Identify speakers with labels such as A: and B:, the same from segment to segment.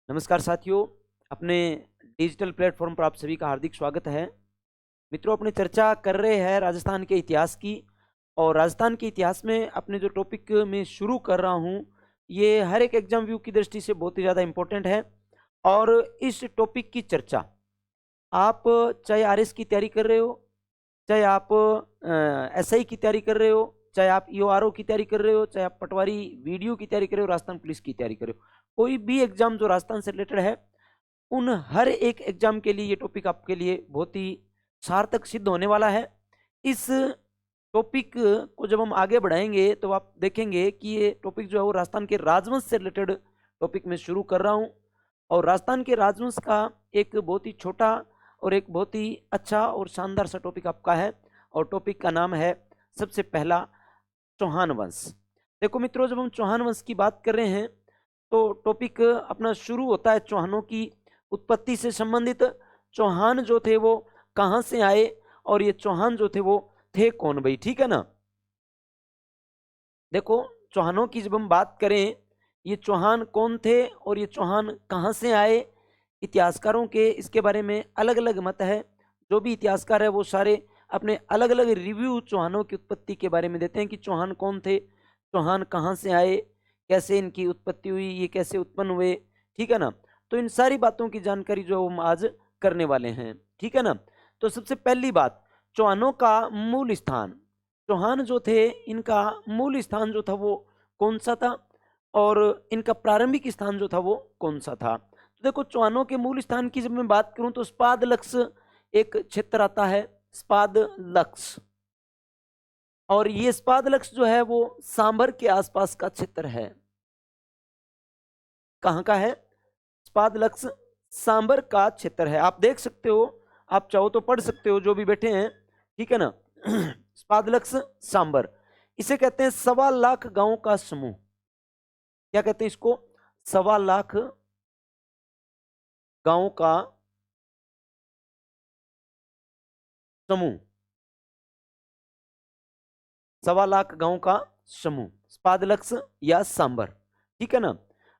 A: नमस्कार साथियों, अपने डिजिटल प्लेटफॉर्म पर आप सभी का हार्दिक स्वागत है। मित्रों, अपनी चर्चा कर रहे हैं राजस्थान के इतिहास की। और राजस्थान के इतिहास में अपने जो टॉपिक में शुरू कर रहा हूं, ये हर एक एग्जाम व्यू की दृष्टि से बहुत ही ज़्यादा इम्पोर्टेंट है। और इस टॉपिक की चर्चा आप चाहे आरएस की तैयारी कर रहे हो, चाहे आप एसआई की तैयारी कर रहे हो, चाहे आप ईओआरओ की तैयारी कर रहे हो, चाहे आप पटवारी वीडियो की तैयारी कर रहे हो, राजस्थान पुलिस की तैयारी कर रहे हो, कोई भी एग्जाम जो राजस्थान से रिलेटेड है, उन हर एक एग्जाम के लिए ये टॉपिक आपके लिए बहुत ही सार्थक सिद्ध होने वाला है। इस टॉपिक को जब हम आगे बढ़ाएंगे तो आप देखेंगे कि ये टॉपिक जो है वो राजस्थान के राजवंश से रिलेटेड टॉपिक में शुरू कर रहा हूँ। और राजस्थान के राजवंश का एक बहुत ही छोटा और एक बहुत ही अच्छा और शानदार सा टॉपिक आपका है। और टॉपिक का नाम है सबसे पहला चौहान वंश। देखो मित्रों, जब हम चौहान वंश की बात कर रहे हैं तो टॉपिक अपना शुरू होता है चौहानों की उत्पत्ति से संबंधित। चौहान जो थे वो कहां से आए और ये चौहान जो थे वो थे कौन भाई, ठीक है ना। देखो, चौहानों की जब हम बात करें, ये चौहान कौन थे और ये चौहान कहां से आए, इतिहासकारों के इसके बारे में अलग अलग मत है। जो भी इतिहासकार है वो सारे अपने अलग अलग रिव्यू चौहानों की उत्पत्ति के बारे में देते हैं कि चौहान कौन थे, चौहान कहां से आए, कैसे इनकी उत्पत्ति हुई, ये कैसे उत्पन्न हुए, ठीक है ना। तो इन सारी बातों की जानकारी जो हम आज करने वाले हैं, ठीक है ना। तो सबसे पहली बात, चौहानों का मूल स्थान। चौहान जो थे, इनका मूल स्थान जो था वो कौन सा था और इनका प्रारंभिक स्थान जो था वो कौन सा था। तो देखो, चौहानों के मूल स्थान की जब मैं बात करूं तो स्पाद लक्स एक क्षेत्र आता है, स्पाद लक्स। और ये स्पाद लक्स जो है वो सांभर के आसपास का क्षेत्र है। कहां का है? स्पाद लक्स सांभर का क्षेत्र है। आप देख सकते हो, आप चाहो तो पढ़ सकते हो जो भी बैठे हैं, ठीक है ना। स्पाद लक्स सांभर, इसे कहते हैं 1.25 लाख गांवों का समूह। क्या कहते हैं इसको? 1.25 लाख गांवों का समूह। 1.25 लाख गांवों का समूह, स्पाद लक्स या सांभर, ठीक है ना।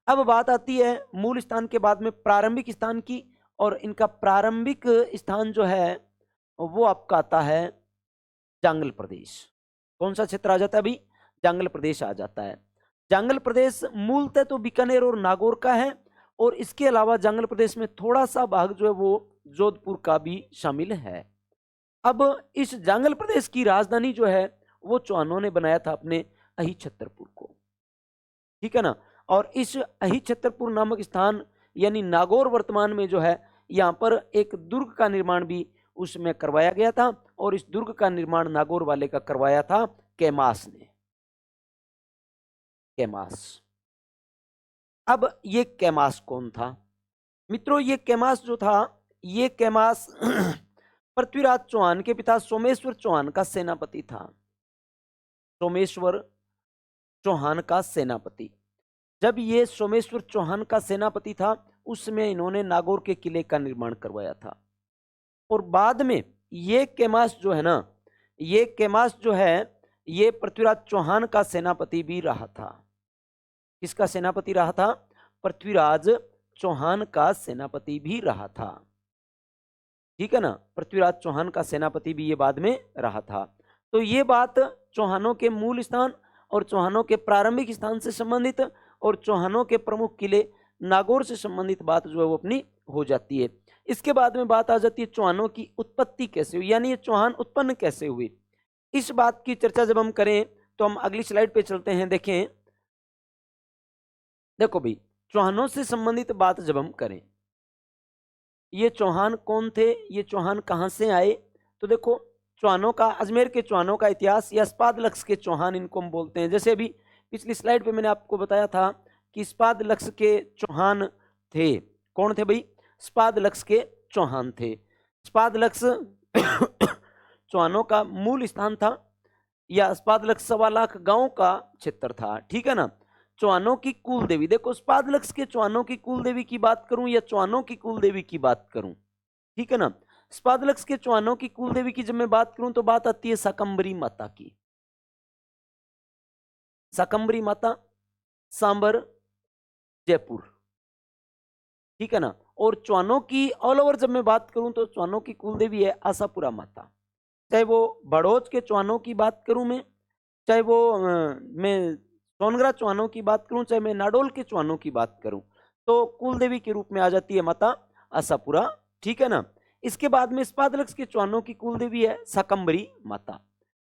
A: अब बात आती है मूल स्थान के बाद में प्रारंभिक स्थान की। और इनका प्रारंभिक स्थान जो है वो आपका आता है जांगल प्रदेश। कौन सा क्षेत्र आ जाता है अभी? जांगल प्रदेश आ जाता है। जांगल प्रदेश मूलतः तो बीकानेर और नागौर का है। और इसके अलावा जांगल प्रदेश में थोड़ा सा भाग जो है वो जोधपुर का भी शामिल है। अब इस जांगल प्रदेश की राजधानी जो है वो चौहानों ने बनाया था अपने अहिछत्रपुर को, ठीक है ना। और इस अहिछत्रपुर नामक स्थान यानी नागौर वर्तमान में जो है, यहाँ पर एक दुर्ग का निर्माण भी उसमें करवाया गया था। और इस दुर्ग का निर्माण नागौर वाले का करवाया था कैमास ने। कैमास। अब ये कैमास कौन था मित्रों? ये कैमास जो था, ये कैमास पृथ्वीराज चौहान के पिता सोमेश्वर चौहान का सेनापति था। सोमेश्वर चौहान का सेनापति। जब ये सोमेश्वर चौहान का सेनापति था, उसमें इन्होंने नागौर के किले का निर्माण करवाया था। और बाद में ये कैमास जो है ना, ये कैमास जो है, ये पृथ्वीराज चौहान का सेनापति भी रहा था। किसका सेनापति रहा था? पृथ्वीराज चौहान का सेनापति भी रहा था, ठीक है ना। पृथ्वीराज चौहान का सेनापति भी ये बाद में रहा था। तो ये बात चौहानों के मूल स्थान और चौहानों के प्रारंभिक स्थान से संबंधित और चौहानों के प्रमुख किले नागौर से संबंधित बात जो है वो अपनी हो जाती है। इसके बाद में बात आ जाती है चौहानों की उत्पत्ति कैसे हुई, यानी ये चौहान उत्पन्न कैसे हुए। इस बात की चर्चा जब हम करें तो हम अगली स्लाइड पे चलते हैं। देखें, देखो भाई, चौहानों से संबंधित बात जब हम करें, ये चौहान कौन थे, ये चौहान कहां से आए। तो देखो, चौहानों का, अजमेर के चौहानों का इतिहास या स्पाद लक्स के चौहान इनको हम बोलते हैं। जैसे अभी पिछली स्लाइड पे मैंने आपको बताया था कि स्पाद लक्स के चौहान थे। कौन थे भाई? स्पाद लक्स के चौहान थे। स्पाद लक्स चौहानों का मूल स्थान था, या स्पाद लक्स 1.25 लाख गांव का क्षेत्र था, ठीक है ना। चौहानों की कुल देवी, देखो स्पाद लक्स के चौहानों की कुल देवी की बात करूं या चौहानों की कुल देवी की बात करूं, ठीक है ना। स्पाद लक्स के चौहानों की कुल देवी की जब मैं बात करूं तो बात आती है शाकंभरी माता की। शाकंभरी माता, सांबर, जयपुर, ठीक है ना। और चौहानों की ऑल ओवर जब मैं बात करूं तो चौहानों की कुल देवी है आशापुरा माता। चाहे वो बड़ौज के चौहानों की बात करूं मैं, चाहे वो मैं सोनगरा चौहानों की बात करूं, चाहे मैं नाडोल के चौहानों की बात करूं, तो कुल देवी के रूप में आ जाती है माता आशापुरा। ठीक है ना। इसके बाद में स्पादलक्स के चौहानों की कुल देवी है शाकंभरी माता।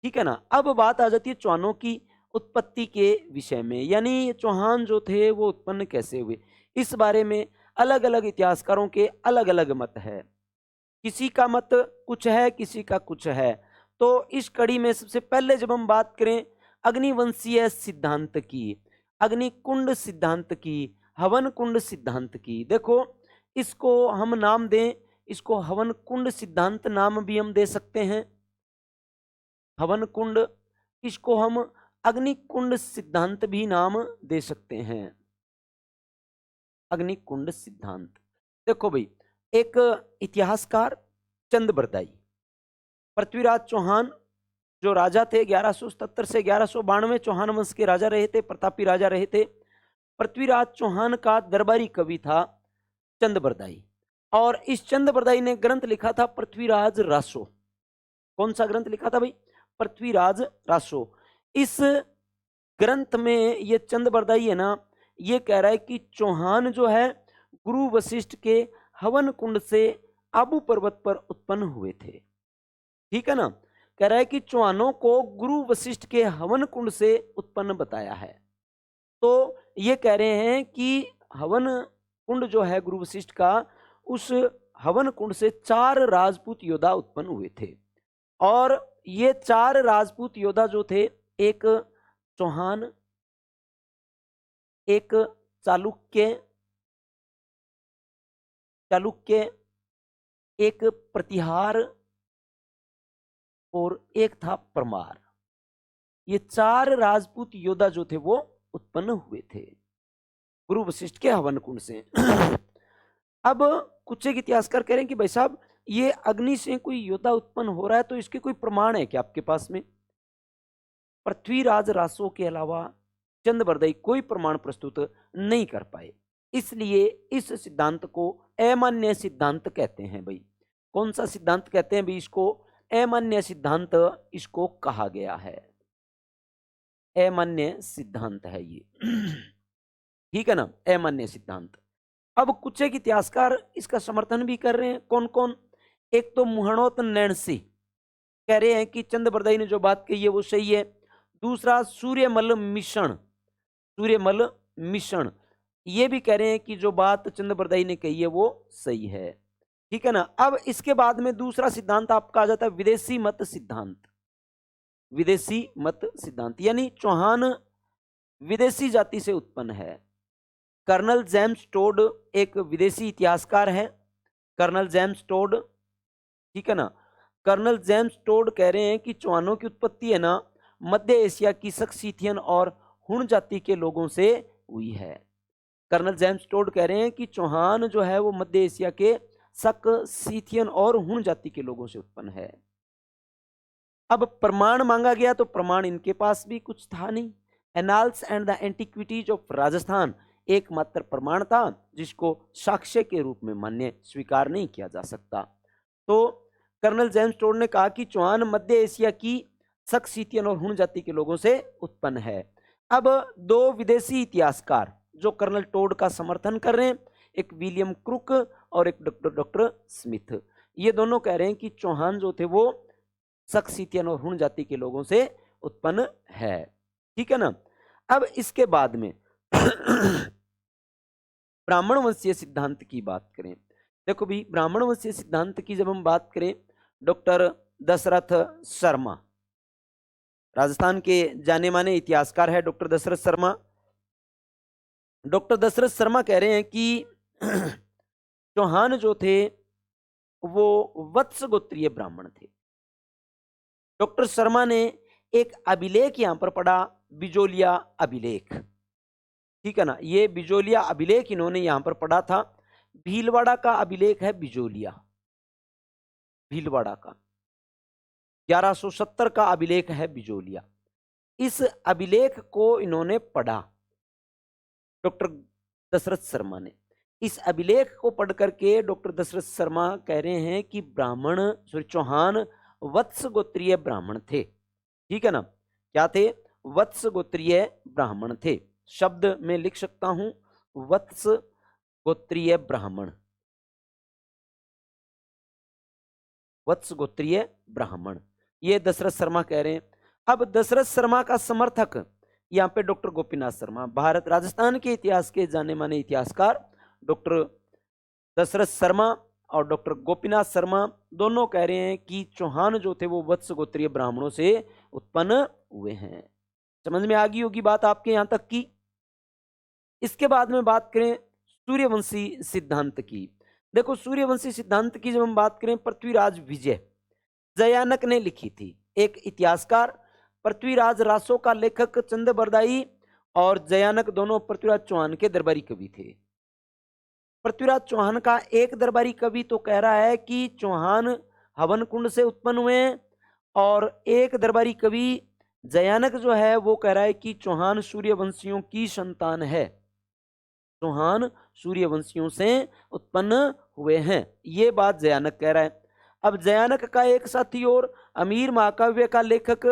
A: ठीक है ना। अब बात आ जाती है चौहानों की उत्पत्ति के विषय में, यानी चौहान जो थे वो उत्पन्न कैसे हुए, इस बारे में अलग अलग इतिहासकारों के अलग अलग मत है। किसी का मत कुछ है, किसी का कुछ है। तो इस कड़ी में सबसे पहले जब हम बात करें अग्निवंशीय सिद्धांत की, अग्निकुंड सिद्धांत की, हवन कुंड सिद्धांत की, देखो इसको हम नाम दें, इसको हवन कुंड सिद्धांत नाम भी हम दे सकते हैं, हवन कुंड, इसको हम अग्निकुंड सिद्धांत भी नाम दे सकते हैं, अग्निकुंड सिद्धांत। देखो भाई, एक इतिहासकार चंद्रबरदाई, पृथ्वीराज चौहान जो राजा थे 1177 से 1192 चौहान वंश के राजा रहे थे, प्रतापी राजा रहे थे। पृथ्वीराज चौहान का दरबारी कवि था चंद्रबरदाई, और इस चंद्रबरदाई ने ग्रंथ लिखा था पृथ्वीराज रासो। कौन सा ग्रंथ लिखा था भाई? पृथ्वीराज रासो। इस ग्रंथ में ये चंद्रबरदाई है ना, ये कह रहा है कि चौहान जो है गुरु वशिष्ठ के हवन कुंड से आबू पर्वत पर उत्पन्न हुए थे। ठीक है ना। कह रहा है कि चौहानों को गुरु वशिष्ठ के हवन कुंड से उत्पन्न बताया है। तो ये कह रहे हैं कि हवन कुंड जो है गुरु वशिष्ठ का, उस हवन कुंड से 4 राजपूत योद्धा उत्पन्न हुए थे। और ये 4 राजपूत योद्धा जो थे, एक चौहान, एक चालुक्य, एक प्रतिहार और एक था परमार। ये 4 राजपूत योद्धा जो थे वो उत्पन्न हुए थे गुरु वशिष्ठ के हवन कुंड से। अब कुछ एक इतिहासकार कह रहे हैं कि भाई साहब, ये अग्नि से कोई योद्धा उत्पन्न हो रहा है तो इसके कोई प्रमाण है क्या आपके पास में? पृथ्वीराज रासो के अलावा चंद्रबरदाई कोई प्रमाण प्रस्तुत नहीं कर पाए, इसलिए इस सिद्धांत को अमान्य सिद्धांत कहते हैं भाई। कौन सा सिद्धांत कहते हैं भाई? इसको अमान्य सिद्धांत इसको कहा गया है, अमान्य सिद्धांत है ये। ठीक है ना, अमान्य सिद्धांत। अब कुछ एक इतिहासकार इसका समर्थन भी कर रहे हैं। कौन कौन? एक तो मुहणोत नैणसी कह रहे हैं कि चंद्रबरदाई ने जो बात कही है वो सही है। दूसरा सूर्यमल मिश्रण, सूर्यमल मिश्रण, ये भी कह रहे हैं कि जो बात चंद्रबरदाई ने कही है वो सही है। ठीक है ना। अब इसके बाद में दूसरा सिद्धांत आपका आ जाता है विदेशी मत सिद्धांत। विदेशी मत सिद्धांत यानी चौहान विदेशी जाति से उत्पन्न है। कर्नल जेम्स टोड एक विदेशी इतिहासकार है, कर्नल जेम्स टोड। ठीक है ना। कर्नल जेम्स टोड कह रहे हैं कि चौहानों की उत्पत्ति है ना मध्य एशिया की सक्सीथियन और हुण जाति के लोगों से हुई है। कर्नल जेम्स टोड कह रहे हैं कि चौहान जो है वो मध्य एशिया के सक्सीथियन और हुण जाति के लोगों से उत्पन्न है। अब प्रमाण मांगा गया तो प्रमाण इनके पास भी कुछ था नहीं। Annals and the antiquities of Rajasthan एकमात्र प्रमाण था जिसको साक्ष्य के रूप में मान्य स्वीकार नहीं किया जा सकता। तो कर्नल जेम्स टोड ने कहा कि चौहान मध्य एशिया की सक्सीथियन और हुण जाति के लोगों से उत्पन्न है। अब 2 विदेशी इतिहासकार जो कर्नल टोड का समर्थन कर रहे हैं, एक विलियम क्रुक और एक डॉक्टर स्मिथ, ये दोनों कह रहे हैं कि चौहान जो थे वो सक्सीथियन और हुण जाति के लोगों से उत्पन्न है। ठीक है ना। अब इसके बाद में ब्राह्मण वंशीय सिद्धांत की बात करें। देखो भी, ब्राह्मण वंशीय सिद्धांत की जब हम बात करें, डॉक्टर दशरथ शर्मा, राजस्थान के जाने माने इतिहासकार है डॉक्टर दशरथ शर्मा। डॉक्टर दशरथ शर्मा कह रहे हैं कि चौहान जो थे वो वत्स गोत्रीय ब्राह्मण थे। डॉक्टर शर्मा ने एक अभिलेख यहां पर पढ़ा, बिजोलिया अभिलेख। ठीक है ना। ये बिजोलिया अभिलेख इन्होंने यहां पर पढ़ा था। भीलवाड़ा का अभिलेख है बिजोलिया, भीलवाड़ा का 1170 का अभिलेख है बिजोलिया। इस अभिलेख को इन्होंने पढ़ा डॉक्टर दशरथ शर्मा ने। इस अभिलेख को पढ़ करके डॉक्टर दशरथ शर्मा कह रहे हैं कि चौहान वत्स गोत्रीय ब्राह्मण थे। ठीक है ना, क्या थे? वत्स गोत्रीय ब्राह्मण थे। शब्द में लिख सकता हूं, वत्स गोत्रीय ब्राह्मण, वत्स गोत्रीय ब्राह्मण, ये दशरथ शर्मा कह रहे हैं। अब दशरथ शर्मा का समर्थक यहाँ पे डॉक्टर गोपीनाथ शर्मा, भारत राजस्थान के इतिहास के जाने माने इतिहासकार डॉक्टर दशरथ शर्मा और डॉक्टर गोपीनाथ शर्मा दोनों कह रहे हैं कि चौहान जो थे वो वत्स गोत्रीय ब्राह्मणों से उत्पन्न हुए हैं। समझ में आ गई होगी बात आपके यहां तक की। इसके बाद में बात करें सूर्यवंशी सिद्धांत की। देखो सूर्यवंशी सिद्धांत की जब हम बात करें, पृथ्वीराज विजय जयानक ने लिखी थी। एक इतिहासकार, पृथ्वीराज रासो का लेखक चंद बरदाई और जयानक दोनों पृथ्वीराज चौहान के दरबारी कवि थे। पृथ्वीराज चौहान का एक दरबारी कवि तो कह रहा है कि चौहान हवन कुंड से उत्पन्न हुए हैं, और एक दरबारी कवि जयानक जो है वो कह रहा है कि चौहान सूर्यवंशियों की संतान है, चौहान सूर्यवंशियों से उत्पन्न हुए हैं, ये बात जयानक कह रहा है। अब जयानक का एक साथी और अमीर महाकाव्य का लेखक,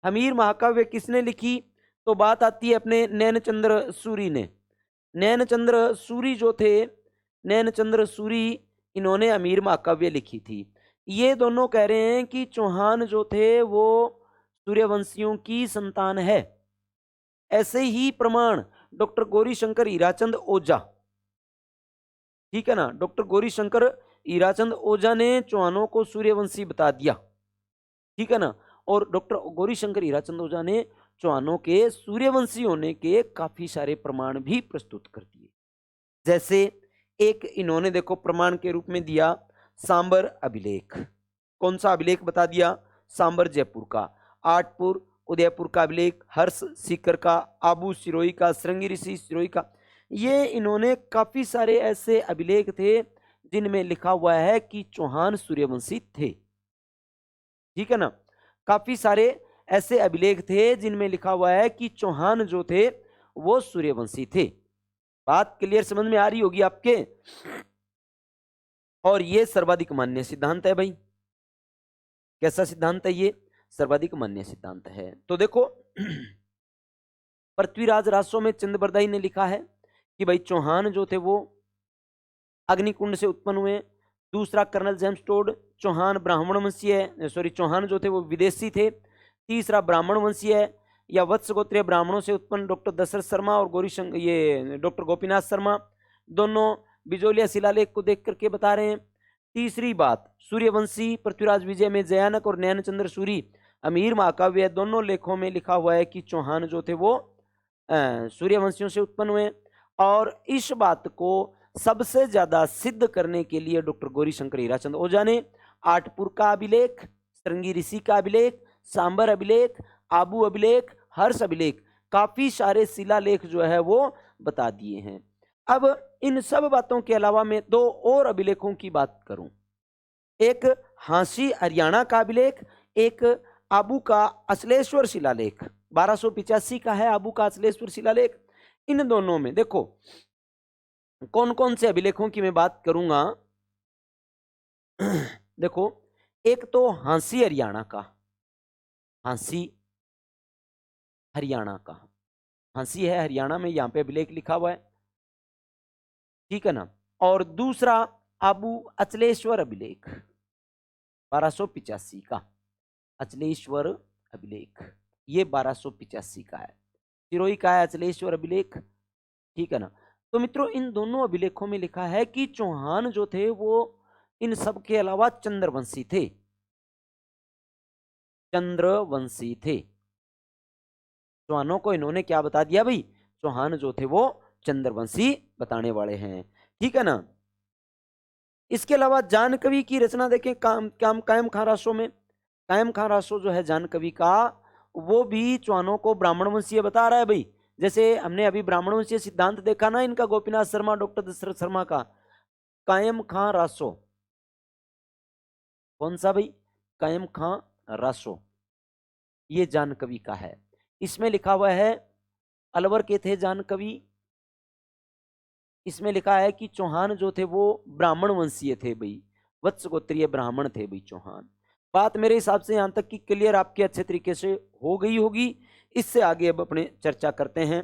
A: अमीर महाकाव्य किसने लिखी? तो बात आती है अपने नैनचंद्र सूरी ने। नैनचंद्र सूरी जो थे, नैनचंद्र सूरी, इन्होंने अमीर महाकाव्य लिखी थी। ये दोनों कह रहे हैं कि चौहान जो थे वो सूर्यवंशियों की संतान है। ऐसे ही प्रमाण डॉक्टर गौरीशंकर हीराचंद ओझा, ठीक है ना, डॉक्टर गौरीशंकर हीराचंद ओझा ने चौहानों को सूर्यवंशी बता दिया। ठीक है ना, और डॉक्टर गौरीशंकर हीराचंद ओझा ने चौहानों के सूर्यवंशी होने के काफी सारे प्रमाण भी प्रस्तुत कर दिए। जैसे एक इन्होंने देखो प्रमाण के रूप में दिया सांबर अभिलेख। कौन सा अभिलेख बता दिया? सांबर जयपुर का, आठपुर उदयपुर का अभिलेख, हर्ष सीकर का, आबू सिरोही का, श्रृंगी ऋषि सिरोही का। ये इन्होंने काफी सारे ऐसे अभिलेख थे जिनमें लिखा हुआ है कि चौहान सूर्यवंशी थे। ठीक है ना, काफी सारे ऐसे अभिलेख थे जिनमें लिखा हुआ है कि चौहान जो थे वो सूर्यवंशी थे। बात क्लियर समझ में आ रही होगी आपके। और ये सर्वाधिक मान्य सिद्धांत है भाई। कैसा सिद्धांत है ये? सर्वाधिक मान्य सिद्धांत है। तो देखो पृथ्वीराज रासो में चंद्रबरदाई ने लिखा है कि भाई चौहान जो थे वो अग्निकुंड से उत्पन्न हुए। दूसरा कर्नल जेम्स टोड, चौहान ब्राह्मण वंशीय, चौहान जो थे वो विदेशी थे। तीसरा ब्राह्मण वंशीय या वत्स गोत्रीय ब्राह्मणों से उत्पन्न डॉक्टर दशरथ शर्मा और गौरीशंकर, ये डॉक्टर गोपीनाथ शर्मा दोनों बिजोलिया शिलालेख को देख करके बता रहे हैं। तीसरी बात, सूर्यवंशी पृथ्वीराज विजय में जयानक और नैनचंद्र सूरी अमीर महाकाव्य दोनों लेखों में लिखा हुआ है कि चौहान जो थे वो सूर्यवंशियों से उत्पन्न हुए। और इस बात को सबसे ज्यादा सिद्ध करने के लिए डॉक्टर गौरीशंकर हीराचंद ओझा ने आठपुर का अभिलेख, श्रृंगी ऋषि का अभिलेख, सांबर अभिलेख, आबू अभिलेख, हर्ष अभिलेख, काफी सारे शिलालेख जो है वो बता दिए हैं। अब इन सब बातों के अलावा मैं दो और अभिलेखों की बात करूं। एक हांसी हरियाणा का अभिलेख, एक आबू का अचलेश्वर शिलालेख, 1285 का है आबू का अचलेश्वर शिलालेख। इन दोनों में देखो कौन कौन से अभिलेखों की मैं बात करूंगा। देखो एक तो हांसी हरियाणा का, हांसी हरियाणा का, हांसी है हरियाणा में, यहां पे अभिलेख लिखा हुआ है। ठीक है ना। और दूसरा आबू अचलेश्वर अभिलेख 1285 का, अचलेश्वर अभिलेख ये 1285 का है। सिरोही का है अचलेश्वर अभिलेख। ठीक है ना। तो मित्रों इन दोनों अभिलेखों में लिखा है कि चौहान जो थे वो इन सब के अलावा चंद्रवंशी थे, चंद्रवंशी थे। चौहानों को इन्होंने क्या बता दिया भाई? चौहान जो थे वो चंद्रवंशी बताने वाले हैं। ठीक है ना। इसके अलावा जानकवि की रचना देखें, कायम खां रासो में, कायम खां रासो जो है जानकवि का, वो भी चौहानों को ब्राह्मण वंशीय बता रहा है भाई। जैसे हमने अभी ब्राह्मण वंशीय सिद्धांत देखा ना इनका, गोपीनाथ शर्मा डॉक्टर दशरथ शर्मा का, कायम खां रासो, कौन सा भाई? कायम खां रासो, ये जानकवि का है। इसमें लिखा हुआ है अलवर के थे जानकवि, इसमें लिखा है कि चौहान जो थे वो ब्राह्मण वंशीय थे भाई, वत्स गोत्रीय ब्राह्मण थे भाई चौहान। बात मेरे हिसाब से यहाँ तक की क्लियर आपके अच्छे तरीके से हो गई होगी। इससे आगे अब अपने चर्चा करते हैं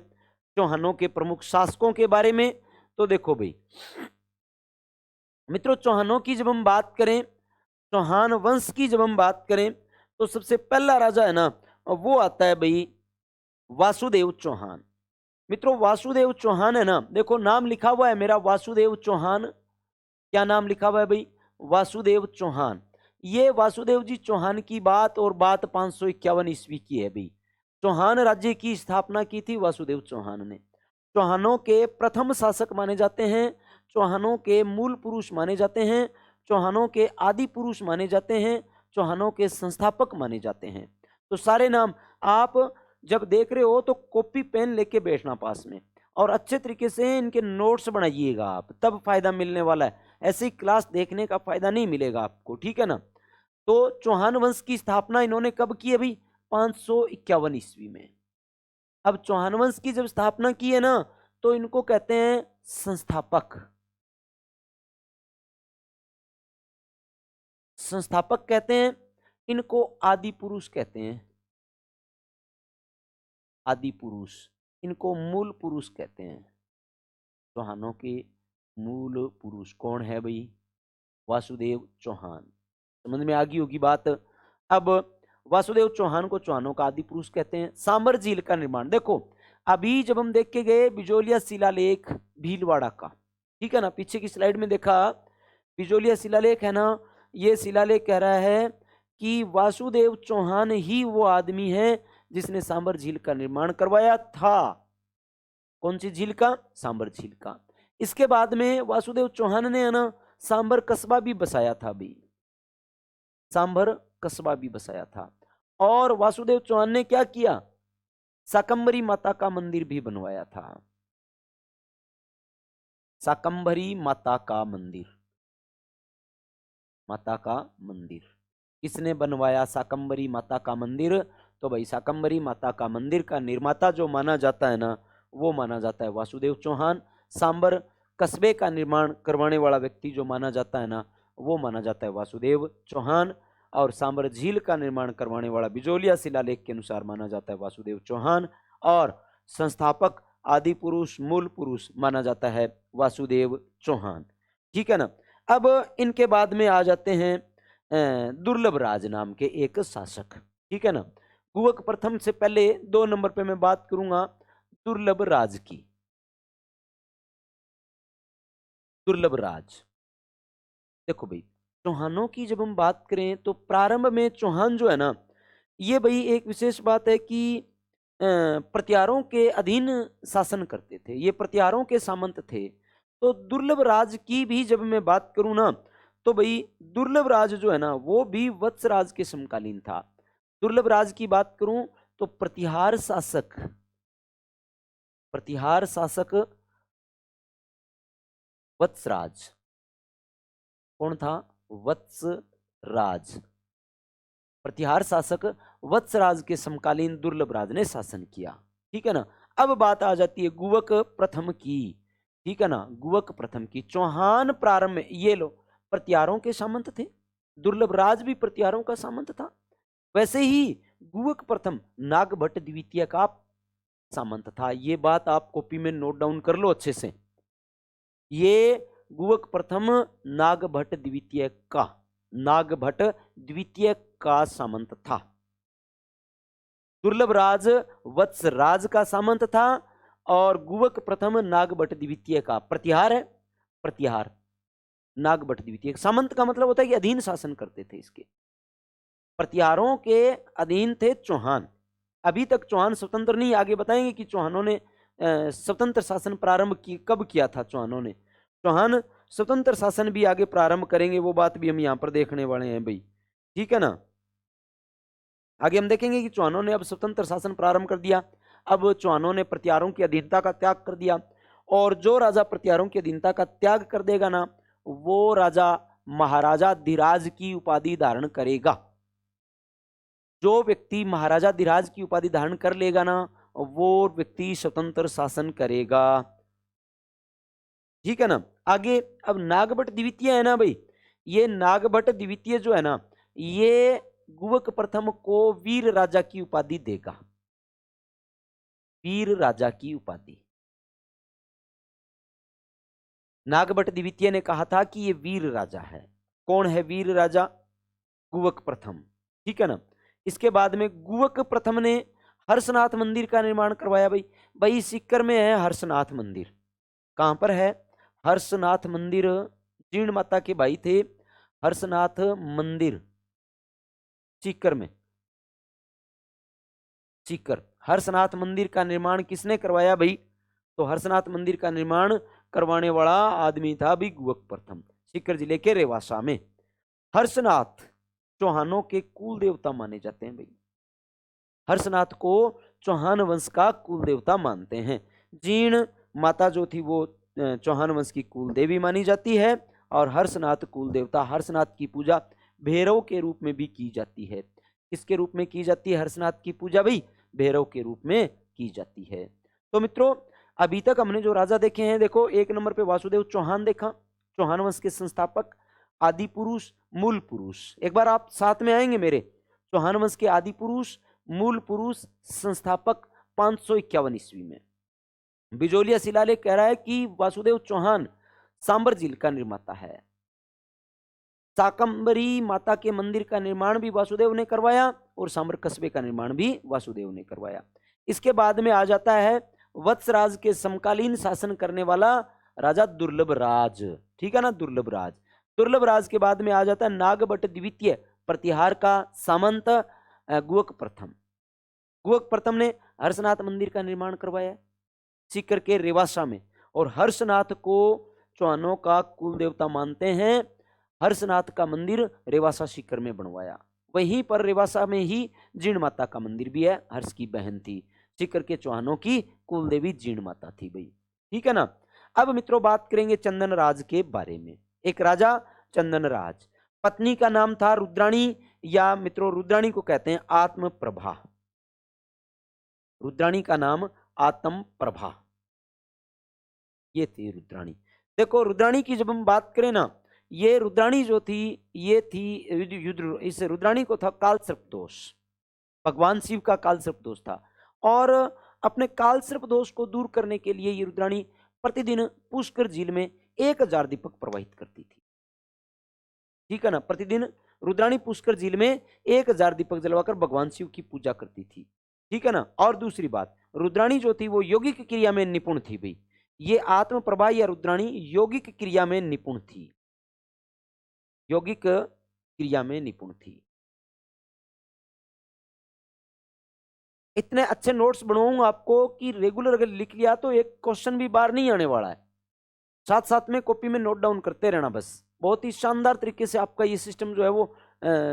A: चौहानों के प्रमुख शासकों के बारे में। तो देखो भाई मित्रों, चौहानों की जब हम बात करें, चौहान वंश की जब हम बात करें, तो सबसे पहला राजा है ना वो आता है भाई वासुदेव चौहान। मित्रों वासुदेव चौहान है ना, देखो नाम लिखा हुआ है मेरा वासुदेव चौहान। क्या नाम लिखा हुआ है भाई? वासुदेव चौहान। ये वासुदेव जी चौहान की बात, और बात 551 ईस्वी की है भाई। चौहान राज्य की स्थापना की थी वासुदेव चौहान ने। चौहानों के प्रथम शासक माने जाते हैं, चौहानों के मूल पुरुष माने जाते हैं, चौहानों के आदि पुरुष माने जाते हैं, चौहानों के संस्थापक माने जाते हैं। तो सारे नाम आप जब देख रहे हो तो कॉपी पेन लेके बैठना पास में, और अच्छे तरीके से इनके नोट्स बनाइएगा आप, तब फायदा मिलने वाला है। ऐसी क्लास देखने का फायदा नहीं मिलेगा आपको, ठीक है ना। तो चौहान वंश की स्थापना इन्होंने कब की है भाई? 551 ईस्वी में। अब चौहान वंश की जब स्थापना की है ना, तो इनको कहते हैं संस्थापक। संस्थापक कहते हैं, इनको आदि पुरुष कहते हैं। आदि पुरुष, इनको मूल पुरुष कहते हैं। चौहानों के मूल पुरुष कौन है भाई? वासुदेव चौहान। समझ में आ गई होगी बात। अब वासुदेव चौहान को चौहानों का आदि पुरुष कहते हैं। सांबर झील का निर्माण देखो, अभी जब हम देख के गए बिजोलिया शिलालेख भीलवाड़ा का, ठीक है ना, पीछे की स्लाइड में देखा बिजोलिया शिलालेख है ना, ये शिलालेख कह रहा है कि वासुदेव चौहान ही वो आदमी है जिसने सांबर झील का निर्माण करवाया था। कौन सी झील का? सांबर झील का। इसके बाद में वासुदेव चौहान ने है ना सांबर कस्बा भी बसाया था भी, सांबर कस्बा भी बसाया था। और वासुदेव चौहान ने क्या किया? शाकंभरी माता का मंदिर भी बनवाया था। शाकंभरी माता का मंदिर, माता का मंदिर किसने बनवाया? शाकंभरी माता का मंदिर। तो भाई शाकंभरी माता का मंदिर का निर्माता जो माना जाता है ना, वो माना जाता है वासुदेव चौहान। सांबर कस्बे का निर्माण करवाने वाला व्यक्ति जो माना जाता है ना, वो माना जाता है वासुदेव चौहान। और सांबर झील का निर्माण करवाने वाला बिजोलिया शिलालेख के अनुसार माना जाता है वासुदेव चौहान। और संस्थापक आदि पुरुष मूल पुरुष माना जाता है वासुदेव चौहान, ठीक है ना। अब इनके बाद में आ जाते हैं दुर्लभ राज नाम के एक शासक, ठीक है ना। गुवक प्रथम से पहले 2 नंबर पे मैं बात करूंगा दुर्लभ राज की। दुर्लभ राज देखो भाई, चौहानों की जब हम बात करें तो प्रारंभ में चौहान जो है ना, ये भाई एक विशेष बात है कि प्रत्यारों के अधीन शासन करते थे, ये प्रत्यारों के सामंत थे। तो दुर्लभ राज की भी जब मैं बात करूं ना, तो भाई दुर्लभ राज जो है ना वो भी वत्स राज के समकालीन था। दुर्लभ राज की बात करूं तो प्रतिहार शासक, प्रतिहार शासक वत्सराज कौन था? वत्सराज। प्रतिहार शासक वत्सराज के समकालीन दुर्लभ राज ने शासन किया, ठीक है ना। अब बात आ जाती है गुवक प्रथम की, ठीक है ना। गुवक प्रथम की चौहान प्रारंभ में, ये लो प्रतिहारों के सामंत थे, दुर्लभ राज भी प्रतिहारों का सामंत था। वैसे ही गुवक प्रथम नागभट्ट द्वितीय का सामंत था। ये बात आप कॉपी में नोट डाउन कर लो अच्छे से। ये गुवक प्रथम नागभट्ट द्वितीय का, नागभट्ट द्वितीय का सामंत था। दुर्लभ राज वत्स राज का सामंत था, और गुवक प्रथम नागभट्ट द्वितीय का। प्रतिहार है, प्रतिहार नागभट्ट द्वितीय। सामंत का मतलब होता है कि अधीन शासन करते थे इसके। प्रतिहारों के अधीन थे चौहान। अभी तक चौहान स्वतंत्र नहीं, आगे बताएंगे कि चौहानों ने स्वतंत्र शासन प्रारंभ कब किया था। चौहानों ने, चौहान स्वतंत्र शासन भी आगे प्रारंभ करेंगे, वो बात भी हम यहां पर देखने वाले हैं भाई, ठीक है ना। आगे हम देखेंगे कि चौहानों ने अब स्वतंत्र शासन प्रारंभ कर दिया। अब चौहानों ने प्रतिहारों की अधीनता का त्याग कर दिया, और जो राजा प्रतिहारों की अधीनता का त्याग कर देगा ना, वो राजा महाराजा धीराज की उपाधि धारण करेगा। जो व्यक्ति महाराजा धीराज की उपाधि धारण कर लेगा ना, वो व्यक्ति स्वतंत्र शासन करेगा। ठीक है ना। आगे अब नागभट्ट द्वितीय है ना भाई, ये नागभट्ट द्वितीय जो है ना, ये गुवक प्रथम को वीर राजा की उपाधि देगा, वीर राजा की उपाधि। नागभट्ट द्वितीय ने कहा था कि ये वीर राजा है। कौन है वीर राजा? गुवक प्रथम, ठीक है ना। इसके बाद में गुवक प्रथम ने हर्षनाथ मंदिर का निर्माण करवाया भाई। भाई सीकर में है हर्षनाथ मंदिर। कहां पर है? हर्षनाथ मंदिर। जीर्ण माता के भाई थे हर्षनाथ मंदिर, सीकर में। सीकर हर्षनाथ मंदिर का निर्माण किसने करवाया भाई? तो हर्षनाथ मंदिर का निर्माण करवाने वाला आदमी था भी गुवक प्रथम, सीकर जिले के रेवासा में। हर्षनाथ चौहानों के कुल देवता माने जाते हैं भाई। हर्षनाथ को चौहान वंश का कुल देवता मानते हैं। जीर्ण माता जो थी वो चौहान वंश की कुल देवी मानी जाती है। और हर्षनाथ कुल देवता, हर्षनाथ की पूजा भैरव के रूप में भी की जाती है। किसके रूप में की जाती है हर्षनाथ की पूजा भाई? भैरव के रूप में की जाती है। तो मित्रों अभी तक हमने जो राजा देखे हैं, देखो एक नंबर पे वासुदेव चौहान देखा, चौहान वंश के संस्थापक, आदि पुरुष, मूल पुरुष। एक बार आप साथ में आएंगे मेरे, चौहान वंश के आदि पुरुष, मूल पुरुष, संस्थापक 551 ईस्वी में। बिजोलिया शिलालेख कह रहा है कि वासुदेव चौहान सांबर झील का निर्माता है। शाकंभरी माता के मंदिर का निर्माण भी वासुदेव ने करवाया और सांबर कस्बे का निर्माण भी वासुदेव ने करवाया। इसके बाद में आ जाता है वत्सराज के समकालीन शासन करने वाला राजा दुर्लभ राज, ठीक है ना, दुर्लभ राज। दुर्लभ राज के बाद में आ जाता है नागभट्ट द्वितीय, प्रतिहार का सामंत गुवक प्रथम। गुवक प्रथम ने हर्षनाथ मंदिर का निर्माण करवाया सीकर के रेवासा में, और हर्षनाथ को चौहानों का कुल देवता मानते हैं। हर्षनाथ का मंदिर रेवासा सीकर में बनवाया। वहीं पर रेवासा में ही जीर्ण माता का मंदिर भी है, हर्ष की बहन थी। सीकर के चौहानों की कुल देवी जीर्ण माता थी भाई, ठीक है ना। अब मित्रों बात करेंगे चंदन राज के बारे में। एक राजा चंदन राज, पत्नी का नाम था रुद्राणी, या मित्रों रुद्राणी को कहते हैं आत्म प्रभा। रुद्राणी का नाम आत्म प्रभा, ये थी रुद्राणी। देखो रुद्राणी की जब हम बात करें ना, ये रुद्राणी जो थी ये थी इस रुद्राणी को था काल सर्प दोष, भगवान शिव का काल सर्प दोष था। और अपने काल सर्प दोष को दूर करने के लिए ये रुद्राणी प्रतिदिन पुष्कर झील में 1000 दीपक प्रवाहित करती थी, ठीक है ना। प्रतिदिन रुद्राणी पुष्कर झील में 1000 दीपक जलवाकर भगवान शिव की पूजा करती थी, ठीक है ना। और दूसरी बात, रुद्राणी जो थी वो यौगिक क्रिया में निपुण थी भाई। ये आत्म प्रभा या रुद्राणी यौगिक क्रिया में निपुण थी, यौगिक क्रिया में निपुण थी। इतने अच्छे नोट्स बनवाऊंगा आपको कि रेगुलर अगर लिख लिया तो एक क्वेश्चन भी बाहर नहीं आने वाला है। साथ साथ में कॉपी में नोट डाउन करते रहना बस। बहुत ही शानदार तरीके से आपका ये सिस्टम जो है वो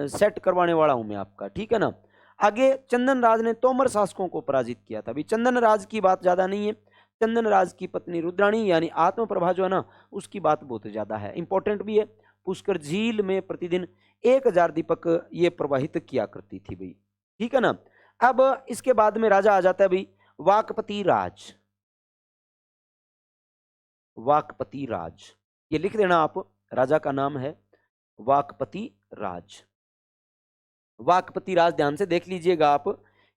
A: सेट करवाने वाला हूं मैं आपका, ठीक है ना। आगे चंदन राज ने तोमर शासकों को पराजित किया था। अभी चंदन राज की बात ज्यादा नहीं है, चंदन राज की पत्नी रुद्राणी यानी आत्म प्रभा जो है ना, उसकी बात बहुत ज्यादा है, इंपॉर्टेंट भी है। पुष्कर झील में प्रतिदिन 1000 दीपक ये प्रवाहित किया करती थी भाई, ठीक है ना। अब इसके बाद में राजा आ जाता है भाई वाकपति राज। वाकपति राज, ये लिख देना आप, राजा का नाम है वाकपति राज। वाकपति राज ध्यान से देख लीजिएगा आप,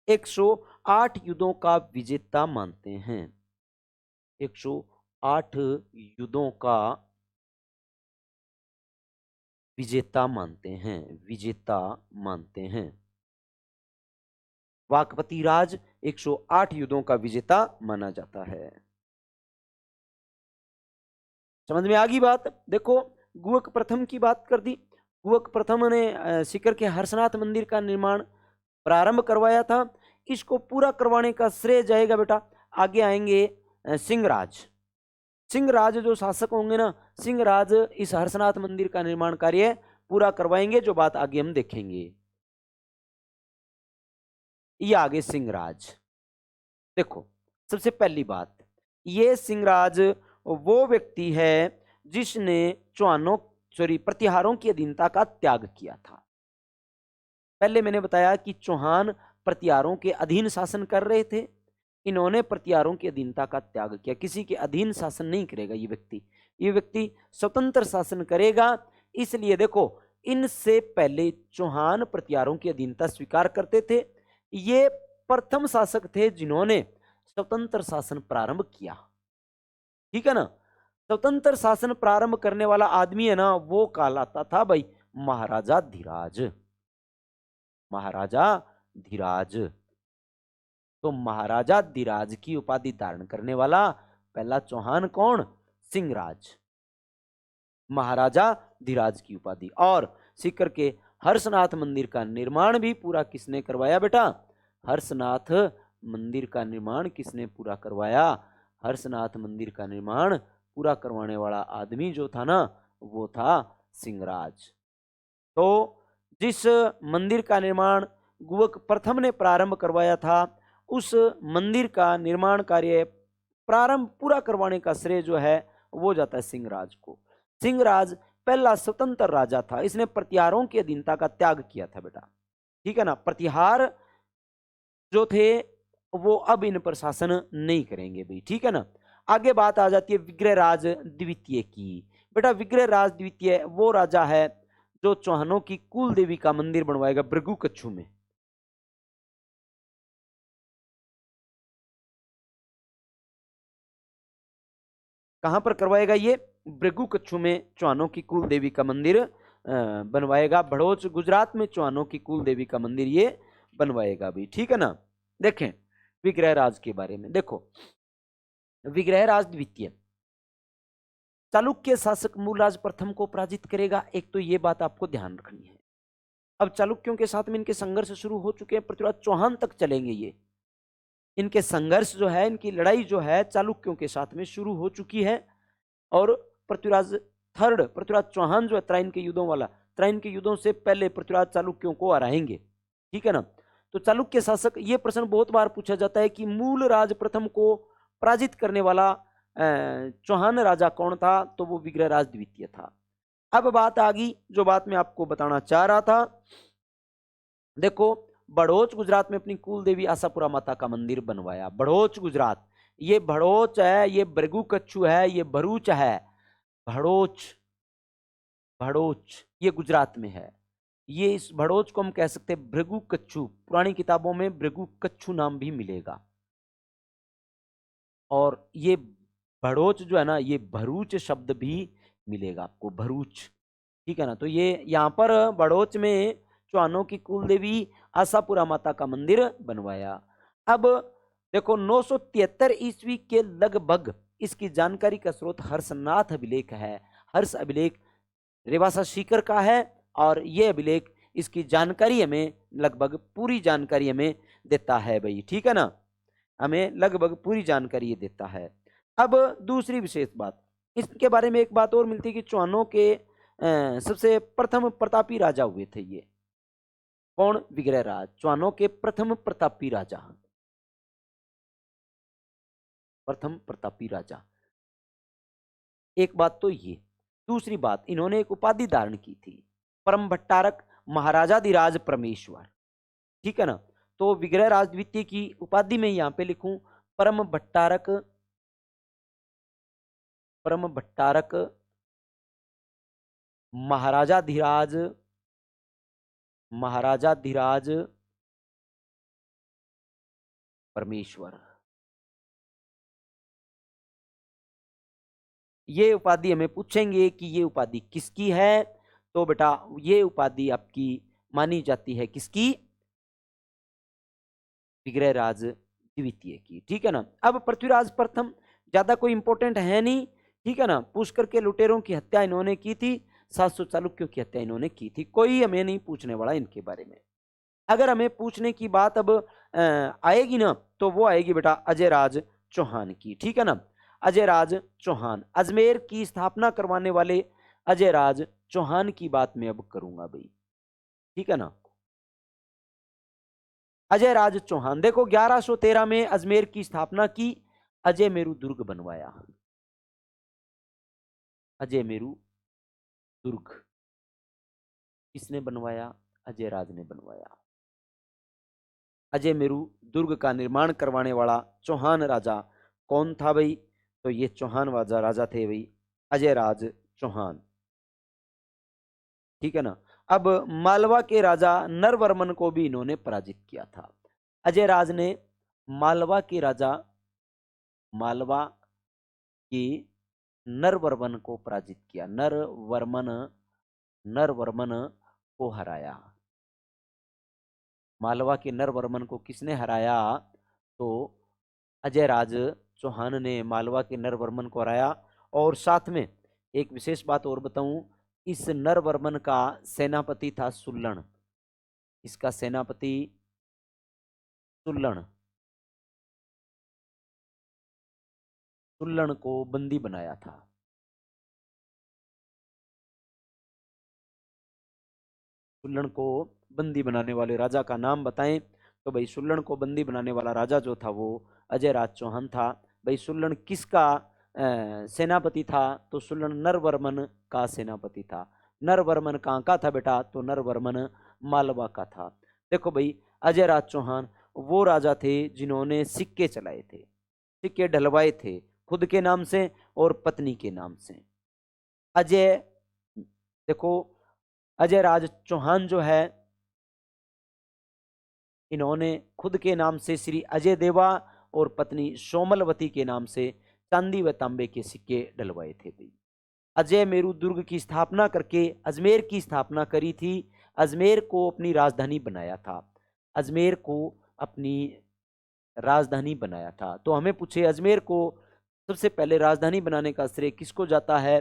A: 108 युद्धों का विजेता मानते हैं, 108 युद्धों का विजेता मानते हैं, विजेता मानते हैं। वाकपति राज 108 युद्धों का विजेता माना जाता है। समझ में आ गई बात? देखो गुवक प्रथम की बात कर दी। गुवक प्रथम ने सीकर के हर्षनाथ मंदिर का निर्माण प्रारंभ करवाया था। इसको पूरा करवाने का श्रेय जाएगा बेटा, आगे आएंगे सिंहराज। सिंहराज जो शासक होंगे ना, सिंहराज इस हर्षनाथ मंदिर का निर्माण कार्य पूरा करवाएंगे, जो बात आगे हम देखेंगे। ये आगे सिंहराज। देखो सबसे पहली बात, ये सिंहराज वो व्यक्ति है जिसने प्रतिहारों की अधीनता का त्याग किया था। पहले मैंने बताया कि चौहान प्रतिहारों के अधीन शासन कर रहे थे, इन्होंने प्रतिहारों की अधीनता का त्याग किया। किसी के अधीन शासन नहीं करेगा ये व्यक्ति, ये व्यक्ति स्वतंत्र शासन करेगा। इसलिए देखो, इनसे पहले चौहान प्रतिहारों की अधीनता स्वीकार करते थे। ये प्रथम शासक थे जिन्होंने स्वतंत्र शासन प्रारंभ किया। ठीक है ना। स्वतंत्र शासन प्रारंभ करने वाला आदमी है ना, वो कहलाता था भाई महाराजा धीराज। महाराजा धीराज। तो महाराजा धीराज की उपाधि धारण करने वाला पहला चौहान कौन? सिंहराज। महाराजा धीराज की उपाधि। और सीकर के हर्षनाथ मंदिर का निर्माण भी पूरा किसने करवाया बेटा? हर्षनाथ मंदिर का निर्माण किसने पूरा करवाया? हर्षनाथ मंदिर का निर्माण पूरा करवाने वाला आदमी जो था ना, वो था सिंहराज। तो जिस मंदिर का निर्माण गुवक प्रथम ने प्रारंभ करवाया था, उस मंदिर का निर्माण कार्य प्रारंभ पूरा करवाने का श्रेय जो है वो जाता है सिंहराज को। सिंहराज पहला स्वतंत्र राजा था। इसने प्रतिहारों की अधीनता का त्याग किया था बेटा। ठीक है ना। प्रतिहार जो थे वो अब इन पर शासन नहीं करेंगे भाई। ठीक है ना। आगे बात आ जाती है विग्रहराज द्वितीय की। बेटा विग्रहराज द्वितीय वो राजा है जो चौहानों की कुल देवी का मंदिर बनवाएगा भृगु कच्छु में। कहां पर करवाएगा? ये भृगु कच्छु में चौहानों की कुल देवी का मंदिर बनवाएगा। भड़ोच गुजरात में चौहानों की कुल देवी का मंदिर ये बनवाएगा भी। ठीक है ना। देखें विग्रहराज के बारे में। देखो विग्रहराज द्वितीय चालुक्य शासक मूलराज प्रथम को पराजित करेगा। एक तो ये बात आपको ध्यान रखनी है। अब चालुक्यों के साथ में इनके संघर्ष शुरू हो चुके हैं, पृथ्वीराज चौहान तक चलेंगे। ये इनके संघर्ष जो है, इनकी लड़ाई जो है चालुक्यों के साथ में शुरू हो चुकी है। और पृथ्वीराज थर्ड, पृथ्वीराज चौहान जो है त्राइन के युद्धों वाला, त्राइन के युद्धों से पहले पृथ्वीराज चालुक्यों को हराएंगे। ठीक है ना। तो चालुक्य शासक, ये प्रश्न बहुत बार पूछा जाता है कि मूल राज प्रथम को पराजित करने वाला चौहान राजा कौन था? तो वो विग्रहराज द्वितीय था। अब बात आ गई जो बात मैं आपको बताना चाह रहा था। देखो बड़ोच गुजरात में अपनी कुल देवी आशापुरा माता का मंदिर बनवाया। बड़ोच गुजरात, ये भड़ोच है, ये भृगु कच्छु है, ये भरूच है। भड़ोच, भड़ोच ये गुजरात में है। ये इस भड़ोच को हम कह सकते हैं भृगु कच्छु। पुरानी किताबों में भृगु कच्छु नाम भी मिलेगा। और ये भड़ोच जो है ना, ये भरूच शब्द भी मिलेगा आपको, भरूच। ठीक है ना। तो ये यहाँ पर बड़ोच में चौहानों की कुल देवी आशापुरा माता का मंदिर बनवाया। अब देखो 973 ईस्वी के लगभग इसकी जानकारी का स्रोत हर्षनाथ अभिलेख है। हर्ष अभिलेख रेवासा सीकर का है। और ये अभिलेख इसकी जानकारी हमें लगभग पूरी जानकारी हमें देता है भाई। ठीक है ना। हमें लगभग पूरी जानकारी ये देता है। अब दूसरी विशेष बात, इसके बारे में एक बात और मिलती है कि चौहानों के सबसे प्रथम प्रतापी राजा हुए थे। ये कौन? विग्रहराज। चौहानों के प्रथम प्रतापी राजा, प्रथम प्रतापी राजा। एक बात तो ये। दूसरी बात, इन्होंने एक उपाधि धारण की थी, परम भट्टारक महाराजाधिराज परमेश्वर। ठीक है ना। तो विग्रहराज द्वितीय की उपाधि में यहां पे लिखूं परम भट्टारक, परम भट्टारक महाराजाधिराज, महाराजाधिराज परमेश्वर। ये उपाधि हमें पूछेंगे कि ये उपाधि किसकी है। तो बेटा ये उपाधि आपकी मानी जाती है किसकी? विग्रहराज द्वितीय की। ठीक है ना। अब पृथ्वीराज प्रथम ज्यादा कोई इंपॉर्टेंट है नहीं। ठीक है ना। पुष्कर के लुटेरों की हत्या इन्होंने की थी, 700 चालुक्यों की हत्या इन्होंने की थी। कोई हमें नहीं पूछने वाला इनके बारे में। अगर हमें पूछने की बात अब आएगी ना, तो वो आएगी बेटा अजय राज चौहान की। ठीक है ना। अजय राज चौहान, अजमेर की स्थापना करवाने वाले अजय राज चौहान की बात मैं अब करूंगा भाई। ठीक है ना। अजय राज चौहान देखो 1113 में अजमेर की स्थापना की, अजय मेरू दुर्ग बनवाया। अजय मेरू दुर्ग किसने बनवाया? अजय राज ने बनवाया। अजय मेरू दुर्ग का निर्माण करवाने वाला चौहान राजा कौन था भाई? तो ये चौहान राजा थे भाई अजयराज चौहान, ठीक है ना। अब मालवा के राजा नरवर्मन को भी इन्होंने पराजित किया था। अजयराज ने मालवा के राजा मालवा की नरवर्मन को पराजित किया, नरवर्मन को हराया। मालवा के नरवर्मन को किसने हराया? तो अजयराज चौहान ने मालवा के नरवर्मन को हराया। और साथ में एक विशेष बात और बताऊं, इस नरवर्मन का सेनापति था सुल्लन। इसका सेनापति सुल्लन, सुल्लन को बंदी बनाया था। सुल्लन को बंदी बनाने वाले राजा का नाम बताएं तो भाई सुल्लन को बंदी बनाने वाला राजा जो था वो अजयराज चौहान था। भाई सुल्लन किसका सेनापति था? तो सुल्लन नरवर्मन का सेनापति था। नरवर्मन कहाँ का था बेटा? तो नरवर्मन मालवा का था। देखो भाई अजयराज चौहान वो राजा थे जिन्होंने सिक्के चलाए थे, सिक्के ढलवाए थे खुद के नाम से और पत्नी के नाम से। अजय देखो अजयराज चौहान जो है इन्होंने खुद के नाम से श्री अजय देवा और पत्नी सोमलवती के नाम से चांदी व तांबे के सिक्के डलवाए थे। भाई अजय मेरू दुर्ग की स्थापना करके अजमेर की स्थापना करी थी, अजमेर को अपनी राजधानी बनाया था, अजमेर को अपनी राजधानी बनाया था। तो हमें पूछे अजमेर को सबसे पहले राजधानी बनाने का श्रेय किसको जाता है?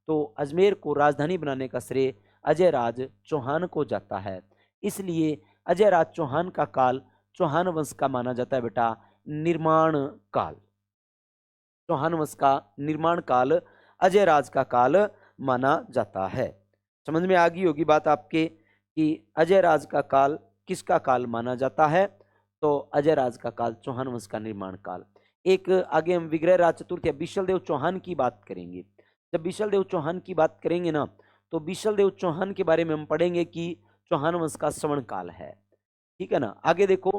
A: तो अजमेर को राजधानी बनाने का श्रेय अजयराज चौहान को जाता है। इसलिए अजयराज चौहान का काल चौहान वंश का माना जाता है बेटा निर्माण काल। चौहान वंश का निर्माण काल अजयराज का काल माना जाता है। समझ में आ गई होगी बात आपके कि अजयराज का काल किसका काल माना जाता है? तो अजयराज का काल चौहान वंश का निर्माण काल। एक आगे हम विग्रह राज चतुर्थ या बिशलदेव चौहान की बात करेंगे। जब बिशलदेव चौहान की बात करेंगे ना तो बिशलदेव चौहान के बारे में हम पढ़ेंगे कि चौहान वंश का श्रवण काल है, ठीक है ना। आगे देखो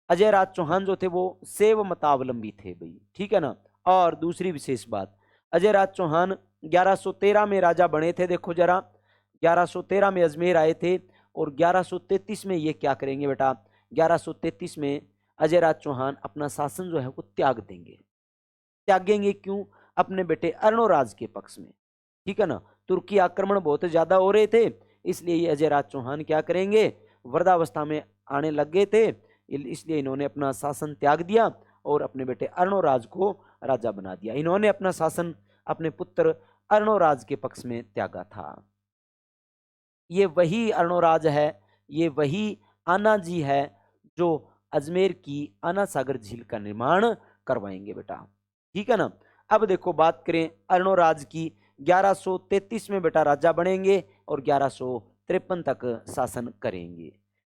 A: अजयराज चौहान जो थे वो शैव मतावलंबी थे भाई, ठीक है ना। और दूसरी विशेष बात, अजयराज चौहान 1113 में राजा बने थे। देखो जरा 1113 में अजमेर आए थे और 1133 में ये क्या करेंगे बेटा? 1133 में अजयराज चौहान अपना शासन जो है वो त्याग देंगे। त्यागेंगे क्यों? अपने बेटे अर्णोराज के पक्ष में, ठीक है ना। तुर्की आक्रमण बहुत ज्यादा हो रहे थे, इसलिए ये अजयराज चौहान क्या करेंगे? वृद्धावस्था में आने लग गए थे, इसलिए इन्होंने अपना शासन त्याग दिया और अपने बेटे अर्णोराज को राजा बना दिया। इन्होंने अपना शासन अपने पुत्र अर्णोराज के पक्ष में त्यागा था। ये वही अर्णोराज है, ये वही आना जी है जो अजमेर की आना सागर झील का निर्माण करवाएंगे बेटा, ठीक है ना। अब देखो बात करें अर्णोराज की, 1133 में बेटा राजा बनेंगे और 1153 तक शासन करेंगे,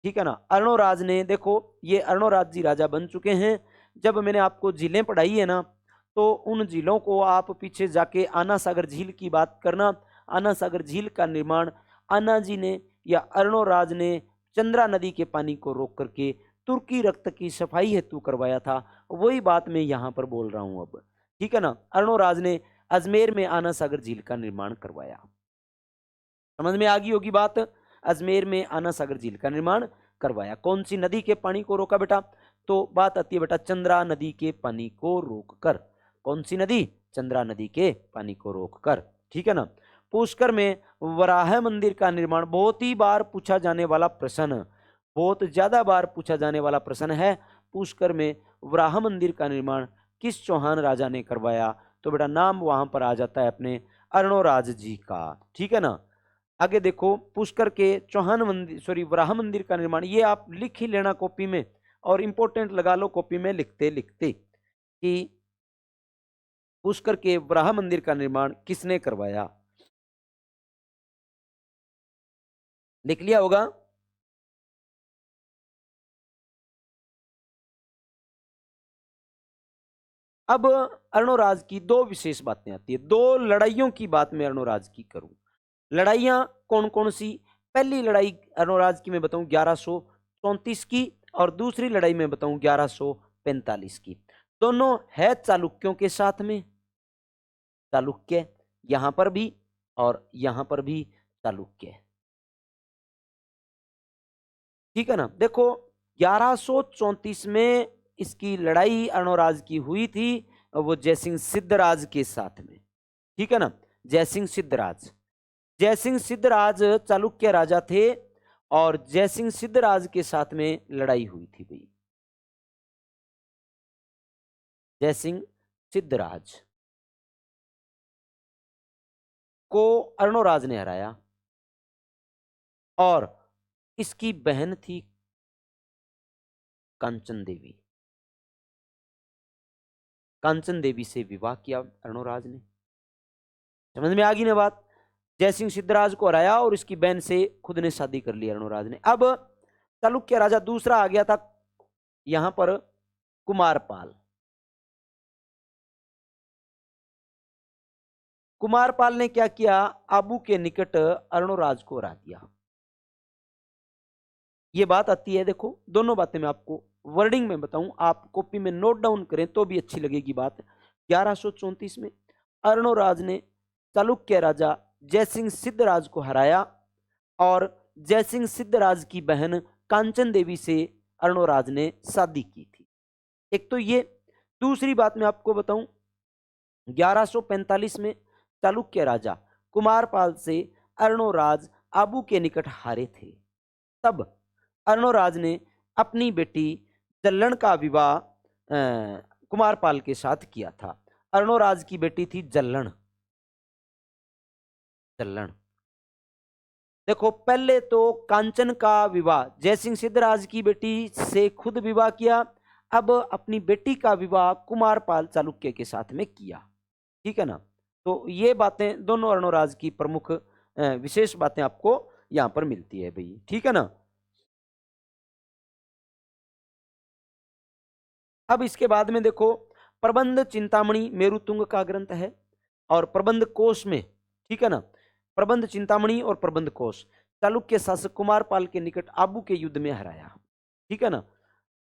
A: ठीक है ना। अर्णोराज ने देखो ये अर्णोराज जी राजा बन चुके हैं। जब मैंने आपको झीलें पढ़ाई है ना तो उन झीलों को आप पीछे जाके आना सागर झील की बात करना। आना सागर झील का निर्माण आना जी ने या अर्णोराज ने चंद्रा नदी के पानी को रोक करके तुर्की रक्त की सफाई हेतु करवाया था। वही बात मैं यहाँ पर बोल रहा हूँ अब, ठीक है ना। अर्णोराज ने अजमेर में आना सागर झील का निर्माण करवाया। समझ में आ गई होगी बात। अजमेर में आना सागर झील का निर्माण करवाया। कौन सी नदी के पानी को रोका बेटा? तो बात आती है बेटा चंद्रा नदी के पानी को रोककर। कौन सी नदी? चंद्रा नदी के पानी को रोककर, ठीक है ना। पुष्कर में वराह मंदिर का निर्माण बहुत ही बार पूछा जाने वाला प्रश्न, बहुत ज्यादा बार पूछा जाने वाला प्रश्न है। पुष्कर में वराह मंदिर का निर्माण किस चौहान राजा ने करवाया? तो बेटा नाम वहां पर आ जाता है अपने अर्णोराज जी का, ठीक है ना। आगे देखो पुष्कर के चौहान मंदिर वराह मंदिर का निर्माण, ये आप लिख ही लेना कॉपी में और इंपॉर्टेंट लगा लो कॉपी में लिखते लिखते कि पुष्कर के वराह मंदिर का निर्माण किसने करवाया। लिख लिया होगा। अब अर्णोराज की दो विशेष बातें आती है। दो लड़ाइयों की बात मैं अर्णोराज की करूं। लड़ाइयां कौन कौन सी? पहली लड़ाई अर्णोराज की मैं बताऊं 1134 की और दूसरी लड़ाई में बताऊं 1145 की। दोनों है चालुक्यों के साथ में। चालुक्य यहां पर भी और यहां पर भी चालुक्य। ठीक है ना। देखो 1134 में इसकी लड़ाई अर्णोराज की हुई थी, वो जयसिंह सिद्धराज के साथ में। ठीक है ना, जयसिंह सिद्धराज। जयसिंह सिद्धराज चालुक्य राजा थे और जयसिंह सिद्धराज के साथ में लड़ाई हुई थी भाई। जयसिंह सिद्धराज को अर्णोराज ने हराया और इसकी बहन थी कांचन देवी। कांचन देवी से विवाह किया अर्णोराज ने। समझ में आ गई ना बात। जयसिंह सिद्धराज को हराया और इसकी बहन से खुद ने शादी कर ली अर्णोराज ने। अब चालुक्य राजा दूसरा आ गया था यहां पर, कुमारपाल। कुमारपाल ने क्या किया, आबू के निकट अर्णोराज को हरा दिया। ये बात आती है, देखो दोनों बातें मैं आपको वर्डिंग में बताऊं, आप कॉपी में नोट डाउन करें तो भी अच्छी लगेगी बात। 1134 में अर्णोराज ने चालुक्य राजा जयसिंह सिद्धराज को हराया और जयसिंह सिद्धराज की बहन कांचन देवी से अर्णोराज ने शादी की थी। एक तो ये। दूसरी बात मैं आपको बताऊं, 1145 में चालुक्य राजा कुमारपाल से अर्णोराज आबू के निकट हारे थे। तब अर्णोराज ने अपनी बेटी जल्लण का विवाह कुमारपाल के साथ किया था। अर्णोराज की बेटी थी जल्लण। जल्लण। देखो पहले तो कांचन का विवाह जयसिंह सिद्धराज की बेटी से खुद विवाह किया, अब अपनी बेटी का विवाह कुमारपाल चालुक्य के साथ में किया। ठीक है ना। तो ये बातें दोनों अर्णोराज की प्रमुख विशेष बातें आपको यहां पर मिलती है भाई। ठीक है ना। अब इसके बाद में देखो, प्रबंध चिंतामणि मेरुतुंग का ग्रंथ है और प्रबंध कोश में, ठीक है ना, प्रबंध चिंतामणि और प्रबंध कोश चालुक्य शासक कुमारपाल के निकट आबू के युद्ध में हराया। ठीक है ना,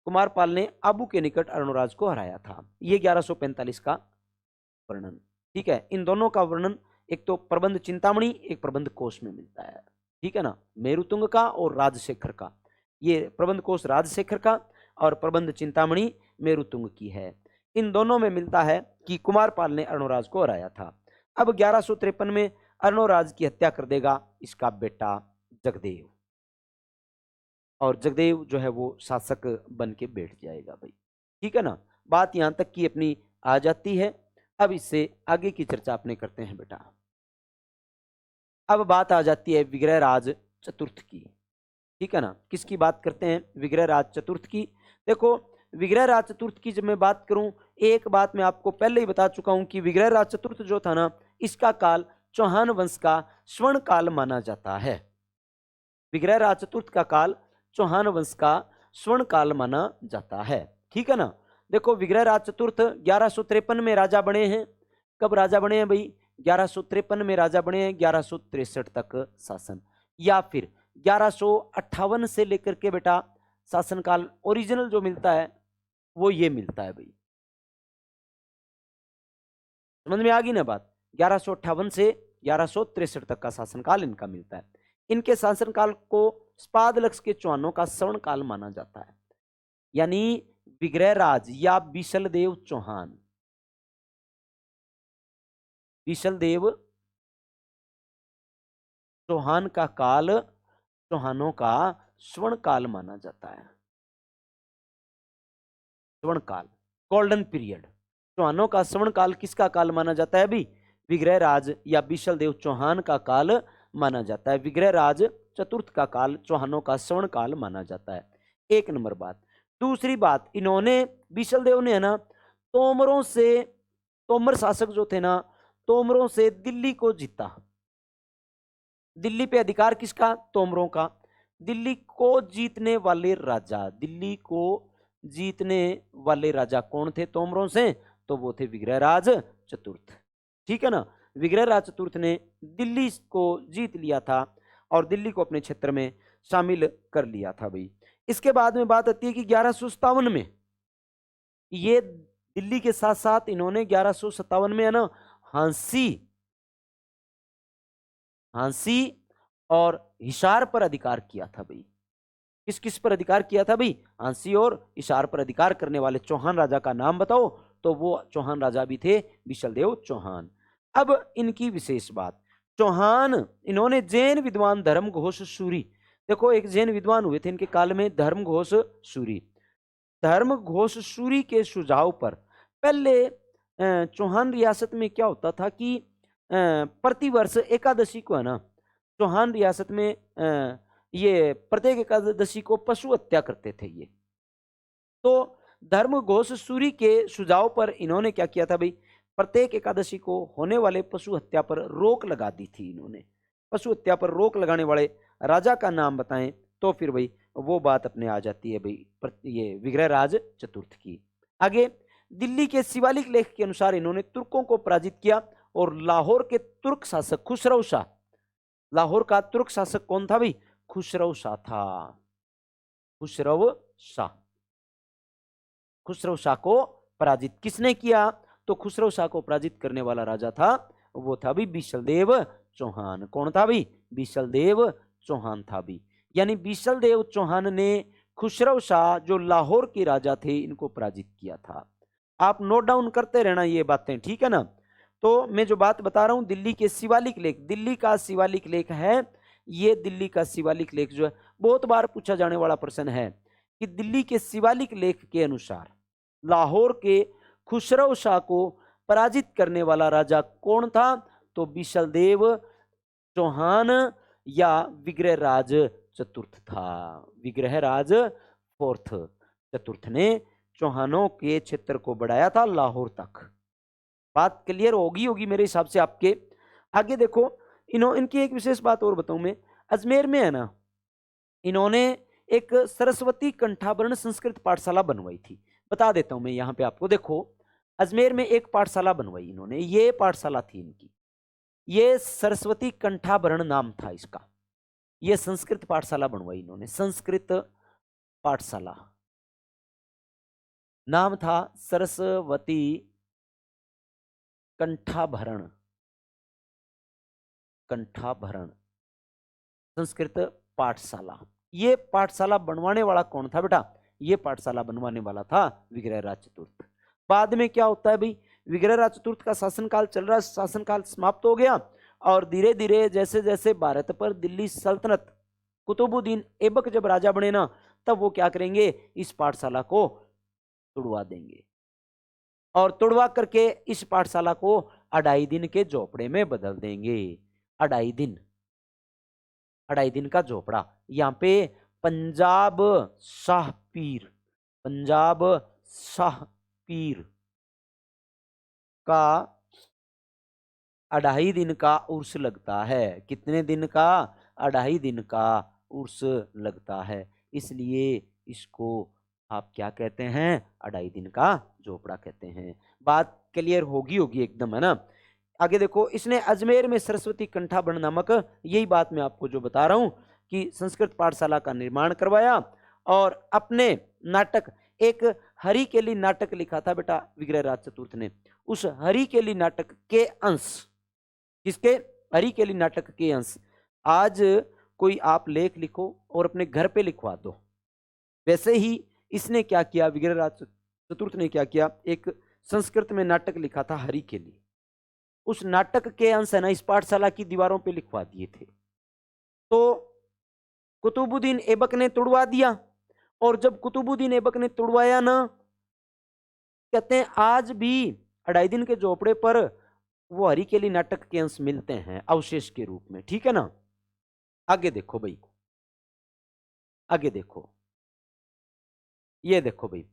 A: कुमारपाल ने आबू के निकट अर्णोराज को हराया था। ये 1145 का वर्णन। ठीक है, इन दोनों का वर्णन एक तो प्रबंध चिंतामणि एक प्रबंध कोश में मिलता है। ठीक है ना, मेरुतुंग का और राजशेखर का। ये प्रबंध कोश राजशेखर का और प्रबंध चिंतामणि मेरुतुंग की है। इन दोनों में मिलता है कि कुमारपाल ने अर्णोराज को हराया था। अब 1153 में अर्णोराज की हत्या कर देगा इसका बेटा जगदेव, और जगदेव जो है वो शासक बन के बैठ जाएगा भाई। ठीक है ना, बात यहां तक की अपनी आ जाती है। अब इससे आगे की चर्चा अपने करते हैं बेटा। अब बात आ जाती है विग्रहराज चतुर्थ की। ठीक है ना, किसकी बात करते हैं, विग्रहराज चतुर्थ की। देखो विग्रहराज चतुर्थ की जब मैं बात करूं, एक बात मैं आपको पहले ही बता चुका हूं कि विग्रहराज चतुर्थ जो था ना, इसका काल चौहान वंश का स्वर्ण काल माना जाता है। विग्रहराज चतुर्थ का काल चौहान वंश का स्वर्ण काल माना जाता है। ठीक है ना। देखो विग्रहराज चतुर्थ 1153 में राजा बने हैं। कब राजा बने हैं भाई, 1153 में राजा बने हैं, 1163 तक शासन, या फिर 1158 से लेकर के बेटा शासनकाल ओरिजिनल जो मिलता है वो ये मिलता है भाई। समझ में आ गई ना बात। 1158 से 1163 तक का शासनकाल इनका मिलता है। इनके शासनकाल को स्पादलक्ष के चौहानों का स्वर्ण काल माना जाता है। यानी विग्रहराज या बीसलदेव चौहान, बीसलदेव चौहान का काल चौहानों का स्वर्ण काल माना जाता है। स्वर्ण काल, गोल्डन पीरियड। चौहानों का स्वर्ण काल किसका काल माना जाता है अभी, विग्रहराज या बीसलदेव चौहान का काल माना जाता है। विग्रहराज चतुर्थ का काल चौहानों का स्वर्ण काल माना जाता है। एक नंबर बात। दूसरी बात, इन्होंने बीसलदेव ने है ना तोमरों से, तोमर शासक जो थे ना, तोमरों से दिल्ली को जीता। दिल्ली पे अधिकार किसका, तोमरों का। दिल्ली को जीतने वाले राजा, दिल्ली को जीतने वाले राजा कौन थे तोमरों से, तो वो थे विग्रहराज चतुर्थ। ठीक है ना, विग्रहराज चतुर्थ ने दिल्ली को जीत लिया था और दिल्ली को अपने क्षेत्र में शामिल कर लिया था भाई। इसके बाद में बात आती है कि 1157 में ये दिल्ली के साथ साथ इन्होंने 1157 में है ना हांसी हांसी और हिसार पर अधिकार किया था भाई। किस किस पर अधिकार किया था भाई? हांसी और हिसार पर अधिकार करने वाले चौहान राजा का नाम बताओ। तो वो चौहान राजा भी थे बिशलदेव चौहान। अब इनकी विशेष बात, चौहान इन्होंने जैन विद्वान धर्म घोष सूरी, देखो एक जैन विद्वान हुए थे इनके काल में, धर्म घोष सूरी। धर्म घोष सूरी के सुझाव पर पहले चौहान रियासत में क्या होता था कि प्रतिवर्ष एकादशी को है ना, चौहान रियासत में ये प्रत्येक एकादशी को पशु हत्या करते थे ये। तो धर्म घोष सूरी के सुझाव पर इन्होंने क्या किया था भाई, प्रत्येक एकादशी को होने वाले पशु हत्या पर रोक लगा दी थी इन्होंने। पशु हत्या पर रोक लगाने वाले राजा का नाम बताएं तो फिर भाई वो बात अपने आ जाती है भाई, ये विग्रहराज चतुर्थ की। आगे दिल्ली के शिवालिक लेख के अनुसार इन्होंने तुर्कों को पराजित किया और लाहौर के तुर्क शासक खुसरो शाह, लाहौर का तुर्क शासक कौन था भाई? खुसरो शाह था। खुसरो शाह, खुसरो शाह को पराजित किसने किया? तो खुसरो शाह को पराजित करने वाला राजा था, वो था भी बिशलदेव चौहान। कौन था भी? बिशलदेव चौहान था भी। यानी बिशलदेव चौहान ने खुसरो शाह जो लाहौर के राजा थे इनको पराजित किया था। आप नोट डाउन करते रहना ये बातें, ठीक है ना। तो मैं जो बात बता रहा हूं दिल्ली के शिवालिक लेख, दिल्ली का शिवालिक लेख है ये, दिल्ली का शिवालिक लेख जो है बहुत बार पूछा जाने वाला प्रश्न है कि दिल्ली के शिवालिक लेख के अनुसार लाहौर के खुसरो शाह को पराजित करने वाला राजा कौन था? तो बिशलदेव चौहान या विग्रहराज चतुर्थ था। विग्रहराज फोर्थ चतुर्थ ने चौहानों के क्षेत्र को बढ़ाया था लाहौर तक। बात क्लियर होगी मेरे हिसाब से आपके। आगे देखो इनकी एक विशेष बात और बताऊं मैं, अजमेर में है ना इन्होंने एक सरस्वती कंठाभरण संस्कृत पाठशाला बनवाई थी। बता देता हूं मैं यहाँ पे आपको, देखो अजमेर में एक पाठशाला बनवाई इन्होंने, ये पाठशाला थी इनकी, ये सरस्वती कंठाभरण नाम था इसका। ये संस्कृत पाठशाला बनवाई इन्होंने, संस्कृत पाठशाला नाम था सरस्वती कंठाभरण, कंठाभरण संस्कृत पाठशाला। ये पाठशाला बनवाने वाला कौन था बेटा? ये पाठशाला बनवाने वाला था विग्रहराज चतुर्थ। बाद में क्या होता है भाई, विग्रहराज चतुर्थ का शासनकाल चल रहा है, शासनकाल समाप्त हो गया और धीरे धीरे जैसे जैसे भारत पर दिल्ली सल्तनत, कुतुबुद्दीन ऐबक जब राजा बने ना, तब वो क्या करेंगे, इस पाठशाला को तुड़वा देंगे और तुड़वा करके इस पाठशाला को अढ़ाई दिन के झोपड़े में बदल देंगे। अढ़ाई दिन, अढ़ाई दिन का झोपड़ा। यहाँ पे पंजाब शाह पीर, पंजाब शाह पीर का अढ़ाई दिन का उर्स लगता है। कितने दिन का? अढ़ाई दिन का उर्स लगता है, इसलिए इसको आप क्या कहते हैं? अढ़ाई दिन का झोपड़ा कहते हैं। बात क्लियर होगी एकदम, है ना। आगे देखो, इसने अजमेर में सरस्वती कंठाभरण नामक, यही बात मैं आपको जो बता रहा हूं कि संस्कृत पाठशाला का निर्माण करवाया और अपने नाटक, एक हरि केली नाटक लिखा था बेटा विग्रहराज चतुर्थ ने। उस हरि केली नाटक के अंश, किसके? हरि केली नाटक के अंश आज कोई आप लेख लिखो और अपने घर पे लिखवा दो, वैसे ही इसने क्या किया, विग्रहराज चतुर्थ ने क्या किया, एक संस्कृत में नाटक लिखा था हरि केली। उस नाटक के अंश है ना इस पाठशाला की दीवारों पे लिखवा दिए थे। तो कुतुबुद्दीन ऐबक ने तुड़वा दिया और जब कुतुबुद्दीन ऐबक ने तुड़वाया ना, कहते हैं आज भी अढ़ाई दिन के झोपड़े पर वो हरि केली नाटक के अंश मिलते हैं अवशेष के रूप में, ठीक है ना। आगे देखो भाई, आगे देखो, ये देखो भाई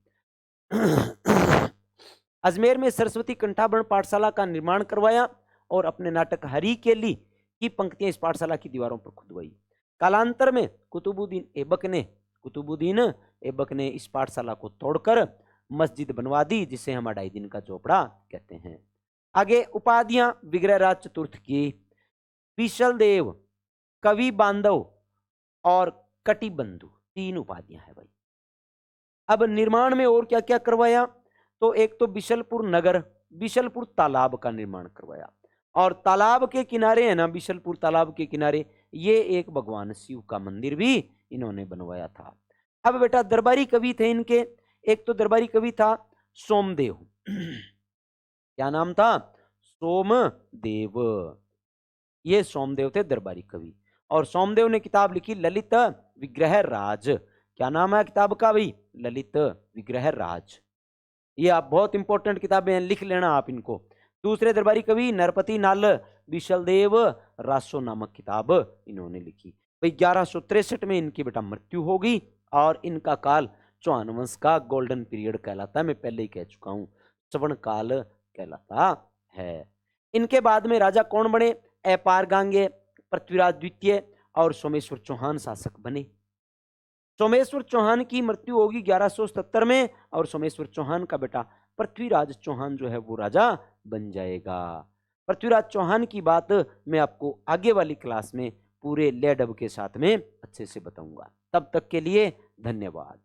A: अजमेर में सरस्वती कंठाभरण पाठशाला का निर्माण करवाया और अपने नाटक हरि केली की पंक्तियां इस पाठशाला की दीवारों पर खुदवाई। कालांतर में कुतुबुद्दीन ऐबक ने इस पाठशाला को तोड़कर मस्जिद बनवा दी, जिसे हम अढ़ाई दिन का झोपड़ा कहते हैं। आगे उपाधियां विग्रहराज चतुर्थ की, बिशलदेव, कवि बांधव और कटिबंधु, तीन उपाधियां है भाई। अब निर्माण में और क्या क्या करवाया, तो एक तो बिशलपुर नगर, बिशलपुर तालाब का निर्माण करवाया। और तालाब के किनारे है ना, बिशलपुर तालाब के किनारे, ये एक भगवान शिव का मंदिर भी इन्होंने बनवाया था। अब बेटा दरबारी कवि थे इनके, एक तो दरबारी कवि था सोमदेव। क्या नाम था? सोमदेव। ये सोमदेव थे दरबारी कवि। और सोमदेव ने किताब लिखी ललित विग्रह राज। क्या नाम है किताब का भाई? ललित विग्रह राज। ये आप बहुत इंपॉर्टेंट किताबें हैं, लिख लेना आप इनको। दूसरे दरबारी कवि नरपति नाल विशलदेव रासो नामक किताब इन्होंने लिखी। भाई 1163 में इनकी बेटा मृत्यु होगी और इनका काल चौहान वंश का गोल्डन पीरियड कहलाता है। मैं पहले ही कह चुका हूं, श्रवण काल कहलाता है। इनके बाद में राजा कौन बने? अपार गांगे, पृथ्वीराज द्वितीय और सोमेश्वर चौहान शासक बने। सोमेश्वर चौहान की मृत्यु होगी 1177 में और सोमेश्वर चौहान का बेटा पृथ्वीराज चौहान जो है वो राजा बन जाएगा। पृथ्वीराज चौहान की बात मैं आपको आगे वाली क्लास में पूरे ले डब के साथ में अच्छे से बताऊंगा। तब तक के लिए धन्यवाद।